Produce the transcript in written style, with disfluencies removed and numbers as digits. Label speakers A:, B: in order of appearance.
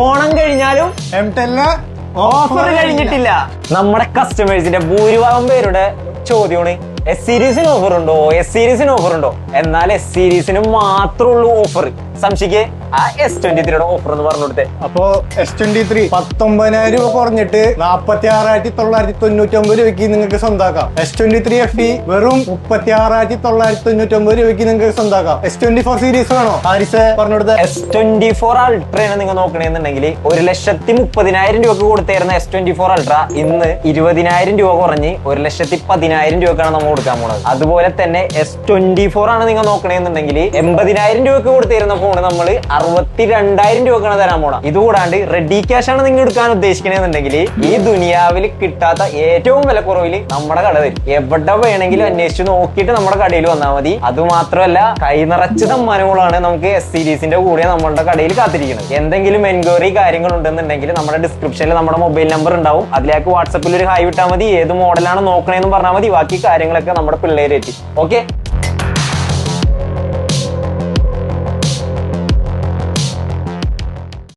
A: ഓണം കഴിഞ്ഞാലും ഓഫർ കഴിഞ്ഞിട്ടില്ല. നമ്മുടെ കസ്റ്റമേഴ്സിന്റെ ഭൂരിഭാഗം പേരുടെ ചോദ്യമാണ് എസ് സീരീസിന് ഓഫർ ഉണ്ടോ, എസ് സീരീസിന് ഓഫർ ഉണ്ടോ. എന്നാൽ എസ് സീരീസിന് മാത്രമേ ഉള്ളൂ ഓഫർ. സംശയിക്കേ ആ S23 ഓഫർ എന്ന് പറഞ്ഞു കൊടുത്തേ.
B: അപ്പോ S23 19,000 രൂപ കുറഞ്ഞിട്ട് 46,999 രൂപയ്ക്ക് നിങ്ങൾക്ക് സ്വന്താക്കാം. S23 FE വെറും 36,999 രൂപയ്ക്ക് നിങ്ങൾക്ക് സ്വന്താക്കാം. S24 സീരീസ് വേണോ ആരിസ് പറഞ്ഞു കൊടുത്തേ.
A: S24 അൾട്രയാണ് നിങ്ങൾ നോക്കണെന്നുണ്ടെങ്കിൽ 1,30,000 രൂപക്ക് കൊടുത്തേരുന്ന S24 അൾട്ര ഇന്ന് 20,000 രൂപ കുറഞ്ഞ് 1,10,000 രൂപക്കാണ് നമ്മൾ കൊടുക്കാൻ പോണത്. അതുപോലെ തന്നെ S24 ആണ് നിങ്ങൾ നോക്കണെന്നുണ്ടെങ്കിൽ 80,000 രൂപക്ക് കൊടുത്തേരുന്ന ഫോണ് നമ്മൾ 62,000 രൂപക്കാണ് തരാൻ പോണ. ഇതുകൂടാണ്ട് റെഡി ക്യാഷ് ആണ് നിങ്ങൾ എടുക്കാൻ ഉദ്ദേശിക്കണെന്നുണ്ടെങ്കിൽ ഈ ദുനിയാവിൽ കിട്ടാത്ത ഏറ്റവും വില കുറവിൽ നമ്മുടെ കട തരും. എവിടെ വേണമെങ്കിലും അന്വേഷിച്ച് നോക്കിയിട്ട് നമ്മുടെ കടയിൽ വന്നാൽ മതി. അതുമാത്രമല്ല കൈ നിറച്ച് സമ്മാനങ്ങളാണ് നമുക്ക് എസ് സീരീസിന്റെ കൂടെ നമ്മളുടെ കടയിൽ കാത്തിരിക്കുന്നത്. എന്തെങ്കിലും എൻക്വയറി കാര്യങ്ങൾ ഉണ്ടെന്നുണ്ടെങ്കിൽ നമ്മുടെ ഡിസ്ക്രിപ്ഷനിൽ നമ്മുടെ മൊബൈൽ നമ്പർ ഉണ്ടാവും. അതിലേക്ക് വാട്സപ്പിൽ ഒരു ഹായ് വിട്ടാൽ മതി. ഏത് മോഡലാണ് നോക്കണേന്ന് പറഞ്ഞാൽ മതി. ബാക്കി കാര്യങ്ങളൊക്കെ നമ്മുടെ പിള്ളേരെത്തി. ഓക്കെ.